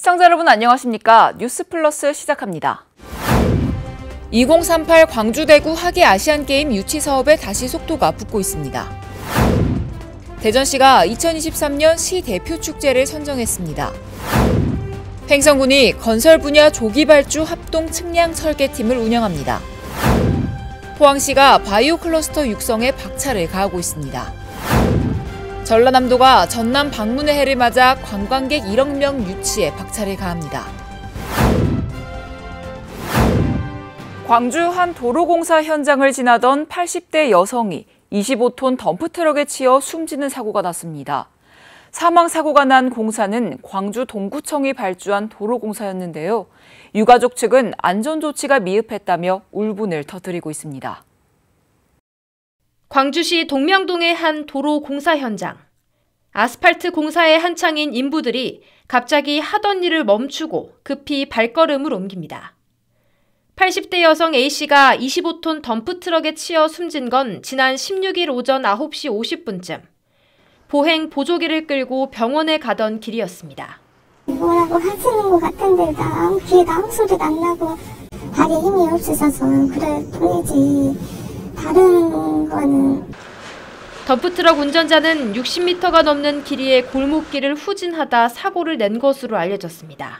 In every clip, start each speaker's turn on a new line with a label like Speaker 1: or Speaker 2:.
Speaker 1: 시청자 여러분 안녕하십니까? 뉴스플러스 시작합니다. 2038 광주대구 하계 아시안게임 유치 사업에 다시 속도가 붙고 있습니다. 대전시가 2023년 시 대표 축제를 선정했습니다. 횡성군이 건설 분야 조기 발주 합동 측량 설계팀을 운영합니다. 포항시가 바이오 클러스터 육성에 박차를 가하고 있습니다. 전라남도가 전남 방문의 해를 맞아 관광객 1억 명 유치에 박차를 가합니다. 광주 한 도로공사 현장을 지나던 80대 여성이 25톤 덤프트럭에 치여 숨지는 사고가 났습니다. 사망사고가 난 공사는 광주 동구청이 발주한 도로공사였는데요. 유가족 측은 안전조치가 미흡했다며 울분을 터뜨리고 있습니다.
Speaker 2: 광주시 동명동의 한 도로 공사 현장. 아스팔트 공사에 한창인 인부들이 갑자기 하던 일을 멈추고 급히 발걸음을 옮깁니다. 80대 여성 A씨가 25톤 덤프트럭에 치여 숨진 건 지난 16일 오전 9시 50분쯤. 보행 보조기를 끌고 병원에 가던 길이었습니다.
Speaker 3: 뭐라고 하시는 것 같은데 귀에도 아무 소리도 안 나고 발에 힘이 없으셔서 그럴 뿐이지 다른 거는.
Speaker 2: 덤프트럭 운전자는 60m가 넘는 길이의 골목길을 후진하다 사고를 낸 것으로 알려졌습니다.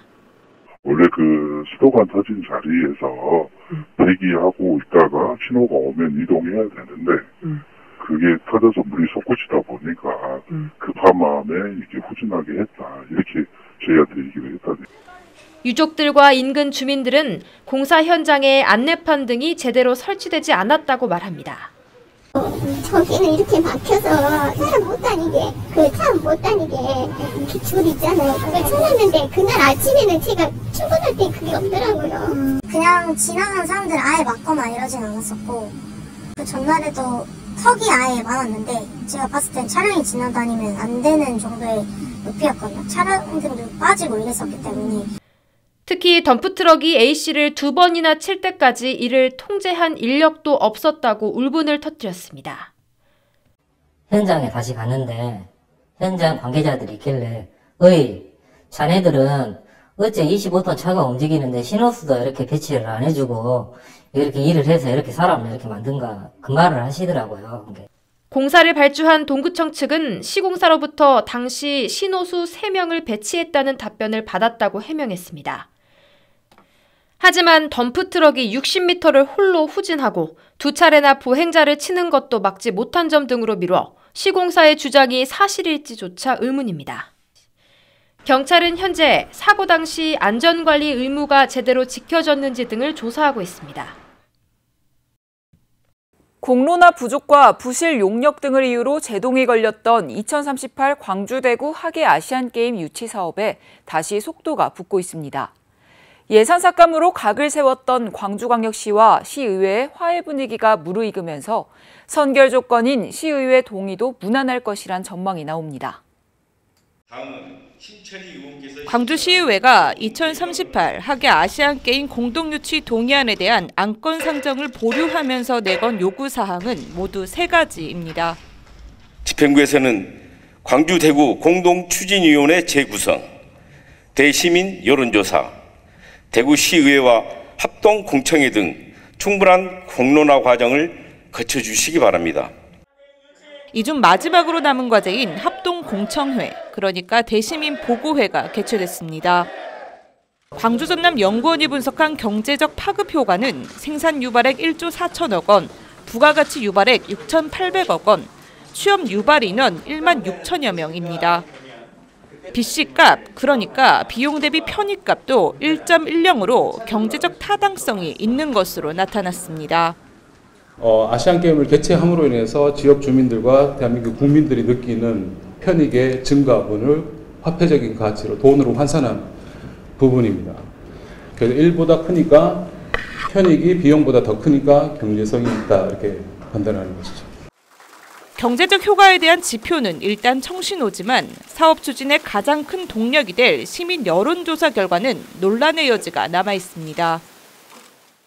Speaker 4: 원래 그 수도관 터진 자리에서 대기하고 있다가 신호가 오면 이동해야 되는데 그게 터져서 물이 솟구치다 보니까 급한 마음에 이렇게 후진하게 했다. 이렇게 저희한테 얘기를 했다니.
Speaker 2: 유족들과 인근 주민들은 공사 현장에 안내판 등이 제대로 설치되지 않았다고 말합니다.
Speaker 3: 저기는 이렇게 막혀서 사람 못 다니게, 차 못 다니게 이렇게 줄 있잖아요. 그걸 쳐놨는데 그날 아침에는 제가 출근할 때 그게 없더라고요.
Speaker 5: 그냥 지나가는 사람들 아예 막거나 이러진 않았었고 그 전날에도 턱이 아예 많았는데 제가 봤을 땐 차량이 지나다니면 안 되는 정도의 높이였거든요. 차량들도 빠지고 이랬었기 때문에.
Speaker 2: 특히 덤프트럭이 A씨를 2번이나 칠 때까지 이를 통제한 인력도 없었다고 울분을 터뜨렸습니다.
Speaker 6: 현장에 다시 갔는데 현장 관계자들이 있길래 어이 자네들은 어째 25톤 차가 움직이는데 신호수도 이렇게 배치를 안 해주고 이렇게 일을 해서 이렇게 사람을 이렇게 만든가 그 말을 하시더라고요.
Speaker 2: 공사를 발주한 동구청 측은 시공사로부터 당시 신호수 3명을 배치했다는 답변을 받았다고 해명했습니다. 하지만 덤프트럭이 60m를 홀로 후진하고 2차례나 보행자를 치는 것도 막지 못한 점 등으로 미뤄 시공사의 주장이 사실일지조차 의문입니다. 경찰은 현재 사고 당시 안전관리 의무가 제대로 지켜졌는지 등을 조사하고 있습니다.
Speaker 1: 공로나 부족과 부실 용역 등을 이유로 제동이 걸렸던 2038 광주대구 하계 아시안게임 유치 사업에 다시 속도가 붙고 있습니다. 예산 삭감으로 각을 세웠던 광주광역시와 시의회의 화해 분위기가 무르익으면서 선결 조건인 시의회 동의도 무난할 것이란 전망이 나옵니다.
Speaker 7: 광주시의회가 2038 하계 아시안게임 공동유치 동의안에 대한 안건 상정을 보류하면서 내건 요구사항은 모두 3가지입니다.
Speaker 8: 집행부에서는 광주 대구 공동추진위원회 재구성, 대시민 여론조사, 대구시의회와 합동공청회 등 충분한 공론화 과정을 거쳐주시기 바랍니다.
Speaker 7: 이 중 마지막으로 남은 과제인 합동공청회, 그러니까 대시민 보고회가 개최됐습니다. 광주 전남 연구원이 분석한 경제적 파급 효과는 생산 유발액 1조 4천억 원, 부가가치 유발액 6,800억 원, 취업 유발 인원 1만 6천여 명입니다. BC값, 그러니까 비용 대비 편익값도 1.10으로 경제적 타당성이 있는 것으로 나타났습니다.
Speaker 9: 아시안게임을 개최함으로 인해서 지역 주민들과 대한민국 국민들이 느끼는 편익의 증가분을 화폐적인 가치로 돈으로 환산한 부분입니다. 그래서 1보다 크니까 편익이 비용보다 더 크니까 경제성이 있다 이렇게 판단하는 것이죠.
Speaker 7: 경제적 효과에 대한 지표는 일단 청신호지만 사업 추진의 가장 큰 동력이 될 시민 여론조사 결과는 논란의 여지가 남아 있습니다.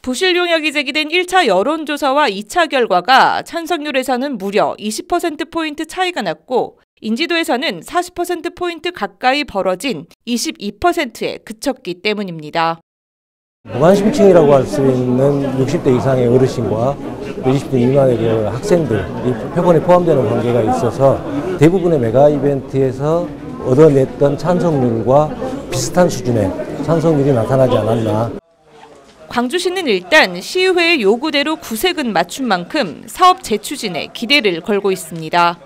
Speaker 7: 부실 용역이 제기된 1차 여론조사와 2차 결과가 찬성률에서는 무려 20%포인트 차이가 났고 인지도에서는 40%포인트 가까이 벌어진 22%에 그쳤기 때문입니다.
Speaker 10: 무관심층이라고 할 수 있는 60대 이상의 어르신과 20대 미만의 그 학생들, 이 표본에 포함되는 관계가 있어서 대부분의 메가 이벤트에서 얻어냈던 찬성률과 비슷한 수준의 찬성률이 나타나지 않았나.
Speaker 7: 광주시는 일단 시의회의 요구대로 구색은 맞춘 만큼 사업 재추진에 기대를 걸고 있습니다.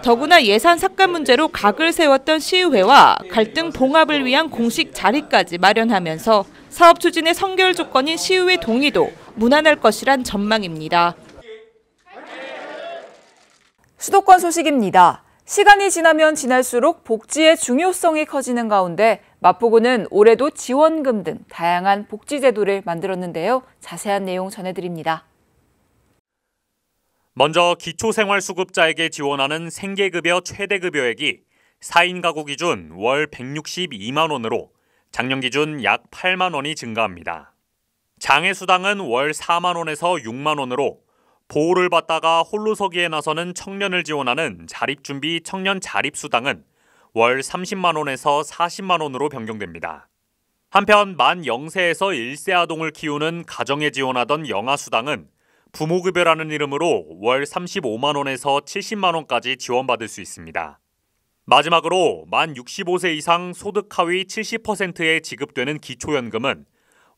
Speaker 7: 더구나 예산 삭감 문제로 각을 세웠던 시의회와 갈등 봉합을 위한 공식 자리까지 마련하면서 사업 추진의 선결 조건인 시의회 동의도 무난할 것이란 전망입니다.
Speaker 1: 수도권 소식입니다. 시간이 지나면 지날수록 복지의 중요성이 커지는 가운데 마포구는 올해도 지원금 등 다양한 복지 제도를 만들었는데요. 자세한 내용 전해드립니다.
Speaker 11: 먼저 기초생활수급자에게 지원하는 생계급여 최대급여액이 4인 가구 기준 월 162만 원으로 작년 기준 약 8만 원이 증가합니다. 장애수당은 월 4만 원에서 6만 원으로 보호를 받다가 홀로서기에 나서는 청년을 지원하는 자립준비 청년 자립수당은 월 30만 원에서 40만 원으로 변경됩니다. 한편 만 0세에서 1세 아동을 키우는 가정에 지원하던 영아수당은 부모급여라는 이름으로 월 35만 원에서 70만 원까지 지원받을 수 있습니다. 마지막으로 만 65세 이상 소득 하위 70%에 지급되는 기초연금은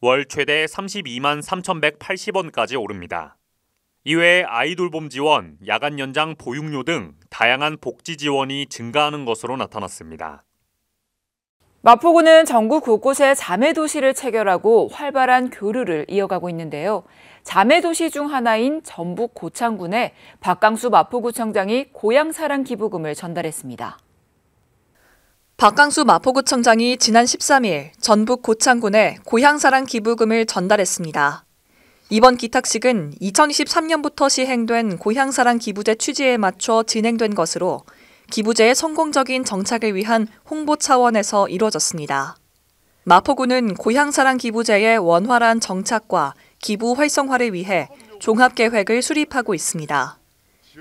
Speaker 11: 월 최대 32만 3,180원까지 오릅니다. 이외에 아이돌봄 지원, 야간 연장 보육료 등 다양한 복지 지원이 증가하는 것으로 나타났습니다.
Speaker 1: 마포구는 전국 곳곳에 자매도시를 체결하고 활발한 교류를 이어가고 있는데요. 자매도시 중 하나인 전북 고창군에 박강수 마포구청장이 고향사랑 기부금을 전달했습니다.
Speaker 12: 박강수 마포구청장이 지난 13일 전북 고창군에 고향사랑 기부금을 전달했습니다. 이번 기탁식은 2023년부터 시행된 고향사랑 기부제 취지에 맞춰 진행된 것으로 기부제의 성공적인 정착을 위한 홍보 차원에서 이루어졌습니다. 마포구는 고향사랑 기부제의 원활한 정착과 기부 활성화를 위해 종합계획을 수립하고 있습니다.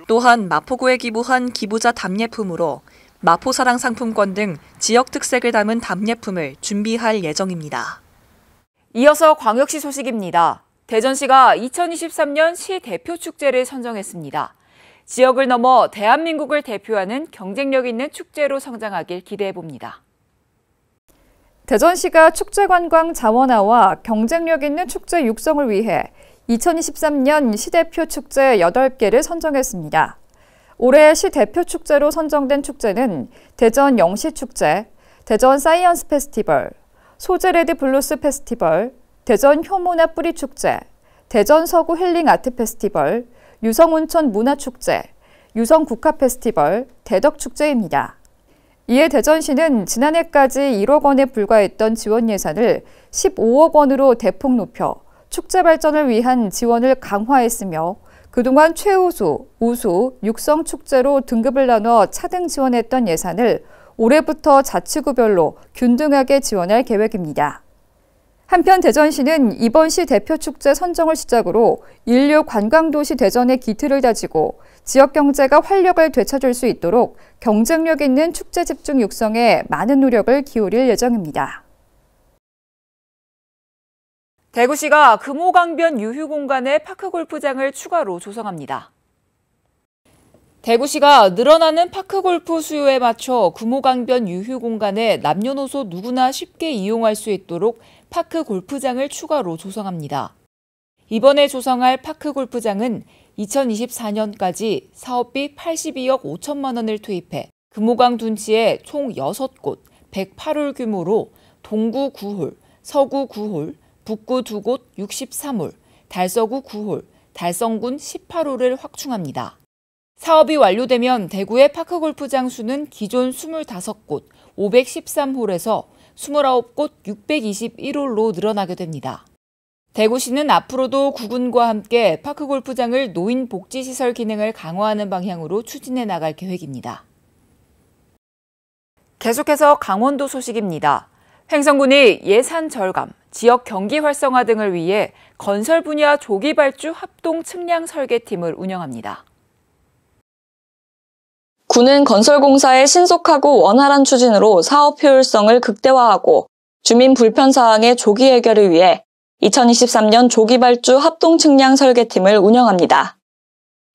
Speaker 12: 또한 마포구에 기부한 기부자 답례품으로 마포사랑 상품권 등 지역 특색을 담은 답례품을 준비할 예정입니다.
Speaker 1: 이어서 광역시 소식입니다. 대전시가 2023년 시 대표 축제를 선정했습니다. 지역을 넘어 대한민국을 대표하는 경쟁력 있는 축제로 성장하길 기대해봅니다.
Speaker 13: 대전시가 축제관광 자원화와 경쟁력 있는 축제 육성을 위해 2023년 시대표 축제 8개를 선정했습니다. 올해 시대표 축제로 선정된 축제는 대전 영시축제, 대전 사이언스 페스티벌, 소재레드 블루스 페스티벌, 대전 효모나 뿌리 축제, 대전 서구 힐링 아트 페스티벌, 유성 온천 문화 축제, 유성 국화 페스티벌, 대덕 축제입니다. 이에 대전시는 지난해까지 1억 원에 불과했던 지원 예산을 15억 원으로 대폭 높여 축제 발전을 위한 지원을 강화했으며 그동안 최우수, 우수, 육성 축제로 등급을 나눠 차등 지원했던 예산을 올해부터 자치구별로 균등하게 지원할 계획입니다. 한편 대전시는 이번 시 대표 축제 선정을 시작으로 인류 관광도시 대전의 기틀을 다지고 지역 경제가 활력을 되찾을 수 있도록 경쟁력 있는 축제 집중 육성에 많은 노력을 기울일 예정입니다.
Speaker 1: 대구시가 금호강변 유휴공간에 파크골프장을 추가로 조성합니다. 대구시가 늘어나는 파크골프 수요에 맞춰 금호강변 유휴공간에 남녀노소 누구나 쉽게 이용할 수 있도록 파크골프장을 추가로 조성합니다. 이번에 조성할 파크골프장은 2024년까지 사업비 82억 5천만 원을 투입해 금호강 둔치에 총 6곳, 108홀 규모로 동구 9홀, 서구 9홀, 북구 2곳 63홀, 달서구 9홀, 달성군 18홀을 확충합니다. 사업이 완료되면 대구의 파크골프장 수는 기존 25곳, 513홀에서 29곳 621홀로 늘어나게 됩니다. 대구시는 앞으로도 구군과 함께 파크골프장을 노인 복지시설 기능을 강화하는 방향으로 추진해 나갈 계획입니다. 계속해서 강원도 소식입니다. 횡성군이 예산 절감, 지역 경기 활성화 등을 위해 건설 분야 조기 발주 합동 측량 설계팀을 운영합니다.
Speaker 14: 군은 건설공사의 신속하고 원활한 추진으로 사업 효율성을 극대화하고 주민 불편 사항의 조기 해결을 위해 2023년 조기발주 합동측량 설계팀을 운영합니다.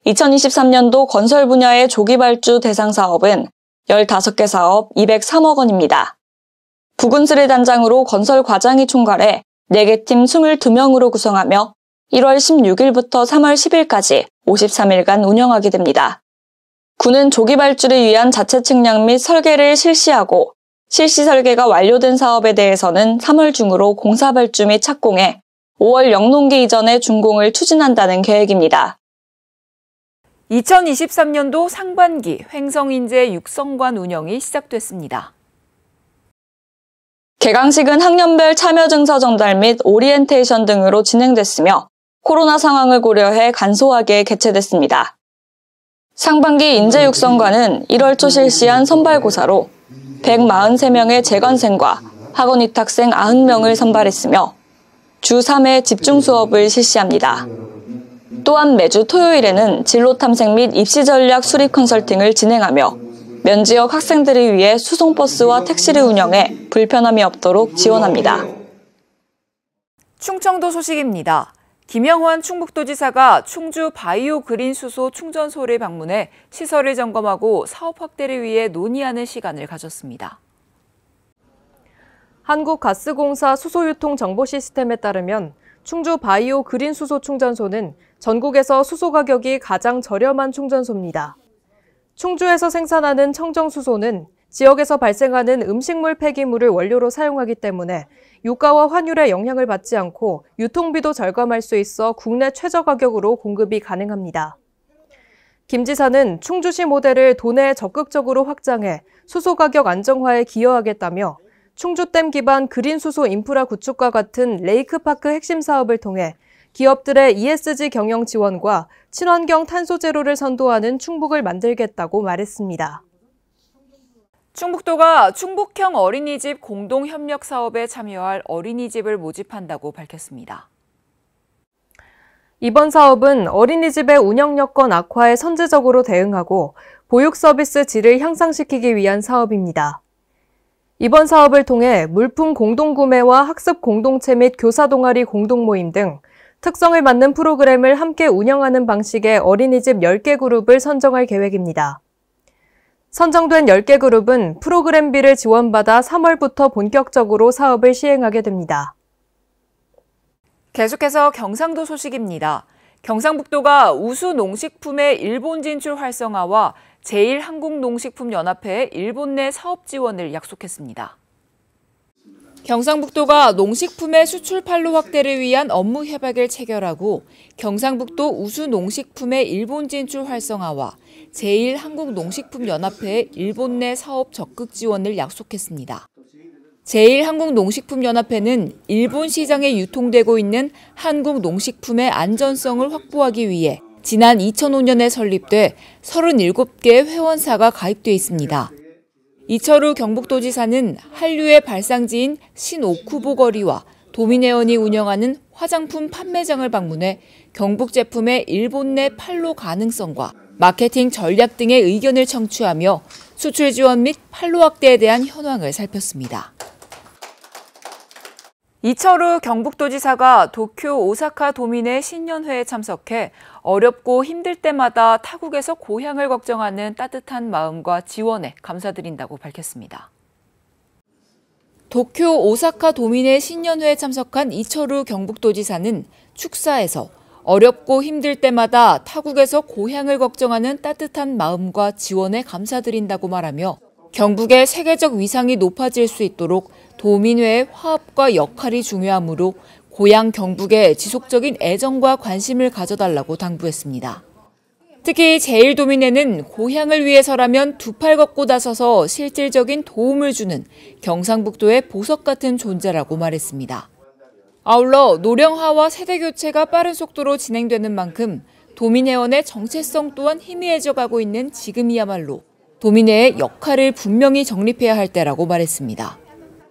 Speaker 14: 2023년도 건설 분야의 조기발주 대상 사업은 15개 사업 203억 원입니다. 부군수리 단장으로 건설 과장이 총괄해 4개 팀 22명으로 구성하며 1월 16일부터 3월 10일까지 53일간 운영하게 됩니다. 군은 조기 발주를 위한 자체 측량 및 설계를 실시하고 실시 설계가 완료된 사업에 대해서는 3월 중으로 공사 발주 및 착공해 5월 영농기 이전에 준공을 추진한다는 계획입니다.
Speaker 1: 2023년도 상반기 횡성인재 육성관 운영이 시작됐습니다.
Speaker 14: 개강식은 학년별 참여 증서 전달 및 오리엔테이션 등으로 진행됐으며 코로나 상황을 고려해 간소하게 개최됐습니다. 상반기 인재육성관은 1월 초 실시한 선발고사로 143명의 재관생과 학원 입학생 90명을 선발했으며 주 3회 집중 수업을 실시합니다. 또한 매주 토요일에는 진로 탐색 및 입시 전략 수립 컨설팅을 진행하며 면지역 학생들을 위해 수송버스와 택시를 운영해 불편함이 없도록 지원합니다.
Speaker 1: 충청도 소식입니다. 김영환 충북도지사가 충주 바이오 그린 수소 충전소를 방문해 시설을 점검하고 사업 확대를 위해 논의하는 시간을 가졌습니다.
Speaker 15: 한국가스공사 수소유통 정보 시스템에 따르면 충주 바이오 그린 수소 충전소는 전국에서 수소 가격이 가장 저렴한 충전소입니다. 충주에서 생산하는 청정수소는 지역에서 발생하는 음식물 폐기물을 원료로 사용하기 때문에 유가와 환율의 영향을 받지 않고 유통비도 절감할 수 있어 국내 최저 가격으로 공급이 가능합니다. 김 지사는 충주시 모델을 도내에 적극적으로 확장해 수소 가격 안정화에 기여하겠다며 충주댐 기반 그린 수소 인프라 구축과 같은 레이크파크 핵심 사업을 통해 기업들의 ESG 경영 지원과 친환경 탄소 제로를 선도하는 충북을 만들겠다고 말했습니다.
Speaker 1: 충북도가 충북형 어린이집 공동협력 사업에 참여할 어린이집을 모집한다고 밝혔습니다.
Speaker 15: 이번 사업은 어린이집의 운영 여건 악화에 선제적으로 대응하고 보육 서비스 질을 향상시키기 위한 사업입니다. 이번 사업을 통해 물품 공동구매와 학습 공동체 및 교사 동아리 공동모임 등 특성을 맞는 프로그램을 함께 운영하는 방식의 어린이집 10개 그룹을 선정할 계획입니다. 선정된 10개 그룹은 프로그램비를 지원받아 3월부터 본격적으로 사업을 시행하게 됩니다.
Speaker 1: 계속해서 경상도 소식입니다. 경상북도가 우수 농식품의 일본 진출 활성화와 제1한국농식품연합회에 일본 내 사업 지원을 약속했습니다. 경상북도가 농식품의 수출판로 확대를 위한 업무 협약을 체결하고 경상북도 우수 농식품의 일본 진출 활성화와 제1한국농식품연합회에 일본 내 사업 적극 지원을 약속했습니다. 제1한국농식품연합회는 일본 시장에 유통되고 있는 한국 농식품의 안전성을 확보하기 위해 지난 2005년에 설립돼 37개의 회원사가 가입돼 있습니다. 이철우 경북도지사는 한류의 발상지인 신오쿠보 거리와 도미네온이 운영하는 화장품 판매장을 방문해 경북 제품의 일본 내 판로 가능성과 마케팅 전략 등의 의견을 청취하며 수출 지원 및 판로 확대에 대한 현황을 살폈습니다. 이철우 경북도지사가 도쿄 오사카 도민의 신년회에 참석해 어렵고 힘들 때마다 타국에서 고향을 걱정하는 따뜻한 마음과 지원에 감사드린다고 밝혔습니다. 도쿄 오사카 도민의 신년회에 참석한 이철우 경북도지사는 축사에서 어렵고 힘들 때마다 타국에서 고향을 걱정하는 따뜻한 마음과 지원에 감사드린다고 말하며 경북의 세계적 위상이 높아질 수 있도록 도민회의 화합과 역할이 중요하므로 고향 경북에 지속적인 애정과 관심을 가져달라고 당부했습니다. 특히 제1도민회는 고향을 위해서라면 두 팔 걷고 나서서 실질적인 도움을 주는 경상북도의 보석 같은 존재라고 말했습니다. 아울러 노령화와 세대교체가 빠른 속도로 진행되는 만큼 도민회원의 정체성 또한 희미해져가고 있는 지금이야말로 도민회의 역할을 분명히 정립해야 할 때라고 말했습니다.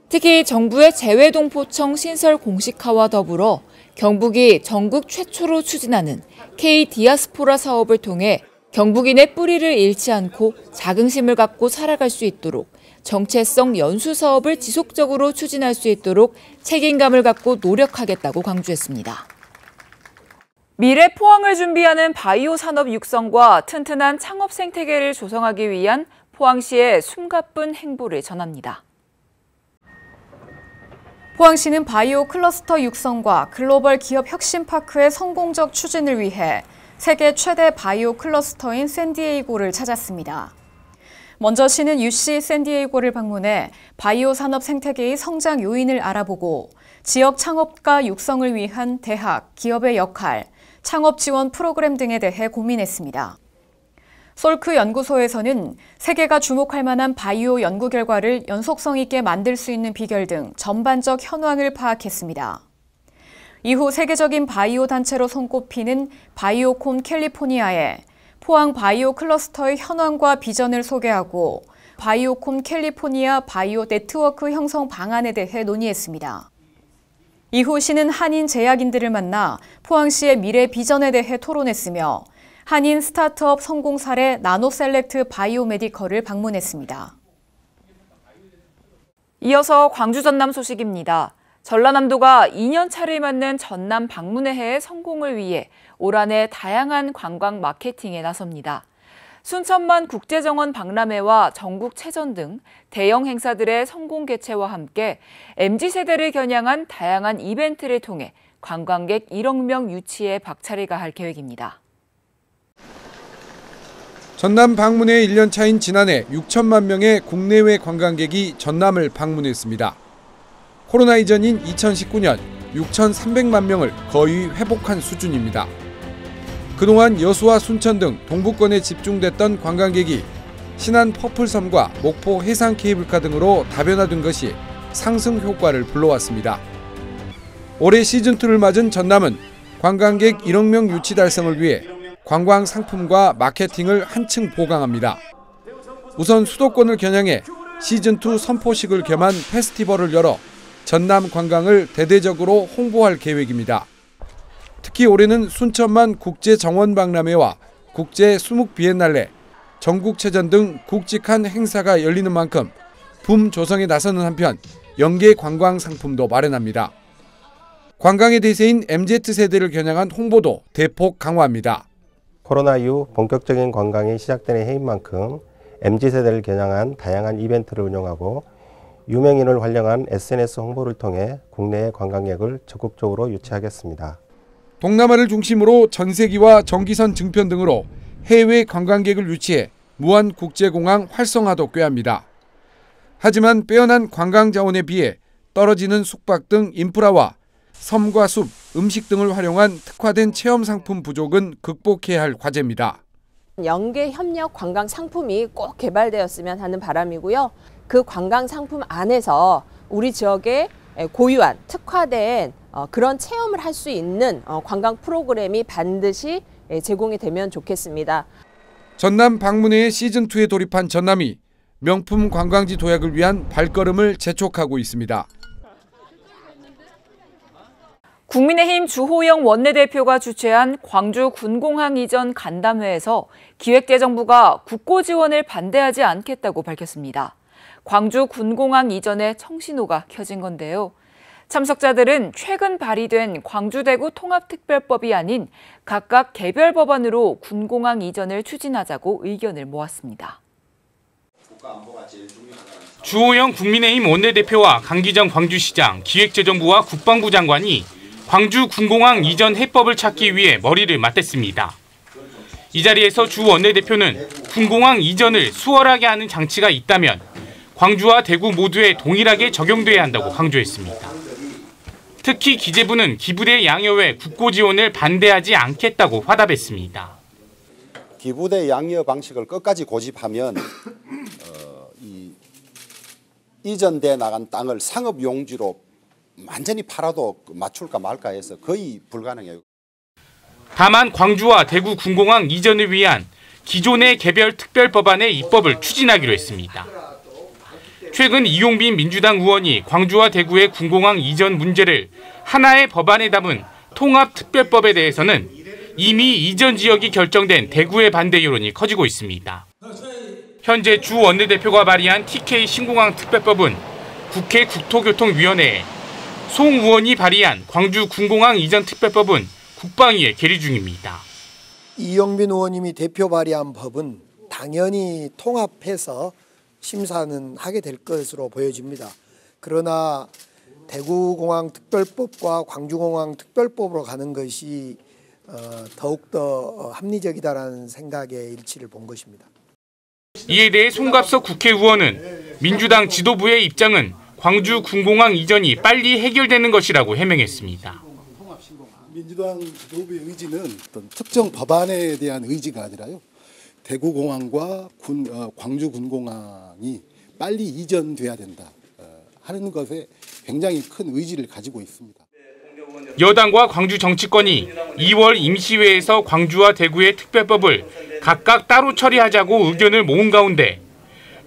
Speaker 1: 특히 정부의 재외동포청 신설 공식화와 더불어 경북이 전국 최초로 추진하는 K-디아스포라 사업을 통해 경북인의 뿌리를 잃지 않고 자긍심을 갖고 살아갈 수 있도록 정체성 연수 사업을 지속적으로 추진할 수 있도록 책임감을 갖고 노력하겠다고 강조했습니다. 미래 포항을 준비하는 바이오 산업 육성과 튼튼한 창업 생태계를 조성하기 위한 포항시의 숨가쁜 행보를 전합니다.
Speaker 13: 포항시는 바이오 클러스터 육성과 글로벌 기업 혁신파크의 성공적 추진을 위해 세계 최대 바이오 클러스터인 샌디에이고를 찾았습니다. 먼저 시는 UC 샌디에이고를 방문해 바이오 산업 생태계의 성장 요인을 알아보고 지역 창업가 육성을 위한 대학, 기업의 역할, 창업 지원 프로그램 등에 대해 고민했습니다. 솔크 연구소에서는 세계가 주목할 만한 바이오 연구 결과를 연속성 있게 만들 수 있는 비결 등 전반적 현황을 파악했습니다. 이후 세계적인 바이오 단체로 손꼽히는 바이오콘 캘리포니아에 포항 바이오 클러스터의 현황과 비전을 소개하고 바이오콘 캘리포니아 바이오 네트워크 형성 방안에 대해 논의했습니다. 이후 시는 한인 제약인들을 만나 포항시의 미래 비전에 대해 토론했으며 한인 스타트업 성공 사례 나노셀렉트 바이오메디컬을 방문했습니다.
Speaker 1: 이어서 광주 전남 소식입니다. 전라남도가 2년 차를 맞는 전남 방문의 해의 성공을 위해 올 한해 다양한 관광 마케팅에 나섭니다. 순천만 국제정원 박람회와 전국체전 등 대형 행사들의 성공 개최와 함께 MZ세대를 겨냥한 다양한 이벤트를 통해 관광객 1억 명 유치에 박차를 가할 계획입니다.
Speaker 16: 전남 방문의 1년 차인 지난해 6천만 명의 국내외 관광객이 전남을 방문했습니다. 코로나 이전인 2019년 6,300만 명을 거의 회복한 수준입니다. 그동안 여수와 순천 등 동부권에 집중됐던 관광객이 신안 퍼플섬과 목포 해상 케이블카 등으로 다변화된 것이 상승 효과를 불러왔습니다. 올해 시즌2를 맞은 전남은 관광객 1억 명 유치 달성을 위해 관광 상품과 마케팅을 한층 보강합니다. 우선 수도권을 겨냥해 시즌2 선포식을 겸한 페스티벌을 열어 전남 관광을 대대적으로 홍보할 계획입니다. 특히 올해는 순천만 국제정원박람회와 국제수묵 비엔날레, 전국체전 등 굵직한 행사가 열리는 만큼 붐 조성에 나서는 한편 연계 관광 상품도 마련합니다. 관광의 대세인 MZ세대를 겨냥한 홍보도 대폭 강화합니다.
Speaker 17: 코로나 이후 본격적인 관광이 시작되는 해인 만큼 MZ세대를 겨냥한 다양한 이벤트를 운영하고 유명인을 활용한 SNS 홍보를 통해 국내의 관광객을 적극적으로 유치하겠습니다.
Speaker 16: 동남아를 중심으로 전세기와 정기선 증편 등으로 해외 관광객을 유치해 무안국제공항 활성화도 꾀합니다. 하지만 빼어난 관광 자원에 비해 떨어지는 숙박 등 인프라와 섬과 숲, 음식 등을 활용한 특화된 체험 상품 부족은 극복해야 할 과제입니다.
Speaker 18: 연계 협력 관광 상품이 꼭 개발되었으면 하는 바람이고요. 그 관광 상품 안에서 우리 지역에 고유한 특화된 그런 체험을 할 수 있는 관광 프로그램이 반드시 제공이 되면 좋겠습니다.
Speaker 16: 전남 방문회의 시즌2에 돌입한 전남이 명품 관광지 도약을 위한 발걸음을 재촉하고 있습니다.
Speaker 1: 국민의힘 주호영 원내대표가 주최한 광주 군공항 이전 간담회에서 기획재정부가 국고 지원을 반대하지 않겠다고 밝혔습니다. 광주 군공항 이전에 청신호가 켜진 건데요. 참석자들은 최근 발의된 광주대구 통합특별법이 아닌 각각 개별 법안으로 군공항 이전을 추진하자고 의견을 모았습니다.
Speaker 19: 주호영 국민의힘 원내대표와 강기정 광주시장, 기획재정부와 국방부 장관이 광주 군공항 이전 해법을 찾기 위해 머리를 맞댔습니다. 이 자리에서 주 원내대표는 군공항 이전을 수월하게 하는 장치가 있다면 광주와 대구 모두에 동일하게 적용돼야 한다고 강조했습니다. 특히 기재부는 기부대 양여회 국고 지원을 반대하지 않겠다고 화답했습니다.
Speaker 20: 기부대 양여 방식을 끝까지 고집하면 이전돼 나간 땅을 상업용지로 완전히 팔아도 맞출까 말까 해서 거의 불가능해요.
Speaker 19: 다만 광주와 대구 군공항 이전을 위한 기존의 개별 특별법안의 입법을 추진하기로 했습니다. 최근 이용빈 민주당 의원이 광주와 대구의 군공항 이전 문제를 하나의 법안에 담은 통합특별법에 대해서는 이미 이전 지역이 결정된 대구의 반대 여론이 커지고 있습니다. 현재 주 원내대표가 발의한 TK 신공항 특별법은 국회 국토교통위원회에, 송 의원이 발의한 광주 군공항 이전 특별법은 국방위에 계류 중입니다.
Speaker 21: 이영빈 의원님이 대표 발의한 법은 당연히 통합해서 심사는 하게 될 것으로 보여집니다. 그러나 대구공항 특별법과 광주공항 특별법으로 가는 것이 더욱더 합리적이다라는 생각의 일치를 본 것입니다.
Speaker 19: 이에 대해 송갑석 국회의원은 민주당 지도부의 입장은 광주 군공항 이전이 빨리 해결되는 것이라고 해명했습니다.
Speaker 22: 민주당 지도부의 의지는 어떤 특정 법안에 대한 의지가 아니라요. 대구공항과 광주 군공항이 빨리 이전돼야 된다 하는 것에 굉장히 큰 의지를 가지고 있습니다.
Speaker 19: 여당과 광주 정치권이 2월 임시회에서 광주와 대구의 특별법을 각각 따로 처리하자고 의견을 모은 가운데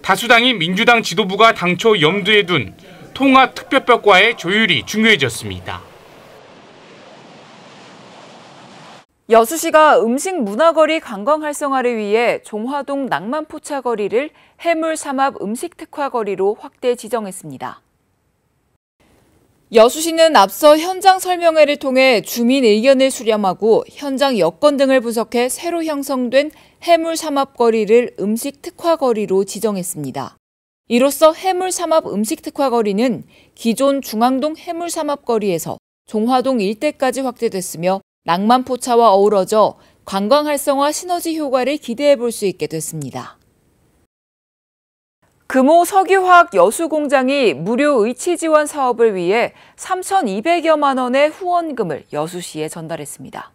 Speaker 19: 다수당인 민주당 지도부가 당초 염두에 둔 통합특별법과의 조율이 중요해졌습니다.
Speaker 1: 여수시가 음식 문화거리 관광 활성화를 위해 종화동 낭만포차거리를 해물삼합 음식특화거리로 확대 지정했습니다. 여수시는 앞서 현장 설명회를 통해 주민 의견을 수렴하고 현장 여건 등을 분석해 새로 형성된 해물삼합거리를 음식특화거리로 지정했습니다. 이로써 해물삼합 음식특화거리는 기존 중앙동 해물삼합거리에서 종화동 일대까지 확대됐으며 낭만포차와 어우러져 관광 활성화 시너지 효과를 기대해 볼 수 있게 됐습니다. 금호 석유화학 여수공장이 무료 의치 지원 사업을 위해 3,200여만 원의 후원금을 여수시에 전달했습니다.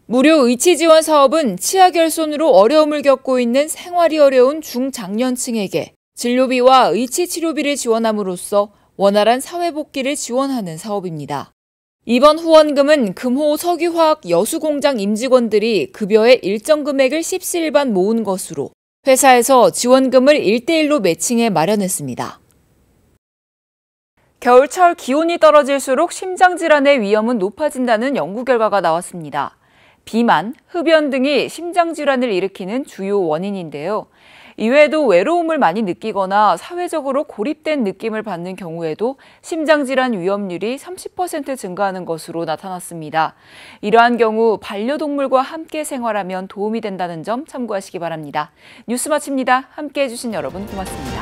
Speaker 1: 무료 의치 지원 사업은 치아 결손으로 어려움을 겪고 있는 생활이 어려운 중장년층에게 진료비와 의치 치료비를 지원함으로써 원활한 사회복귀를 지원하는 사업입니다. 이번 후원금은 금호 석유화학 여수공장 임직원들이 급여의 일정 금액을 십시일반 모은 것으로 회사에서 지원금을 1:1로 매칭해 마련했습니다. 겨울철 기온이 떨어질수록 심장질환의 위험은 높아진다는 연구 결과가 나왔습니다. 비만, 흡연 등이 심장질환을 일으키는 주요 원인인데요. 이외에도 외로움을 많이 느끼거나 사회적으로 고립된 느낌을 받는 경우에도 심장질환 위험률이 30% 증가하는 것으로 나타났습니다. 이러한 경우 반려동물과 함께 생활하면 도움이 된다는 점 참고하시기 바랍니다. 뉴스 마칩니다. 함께해 주신 여러분 고맙습니다.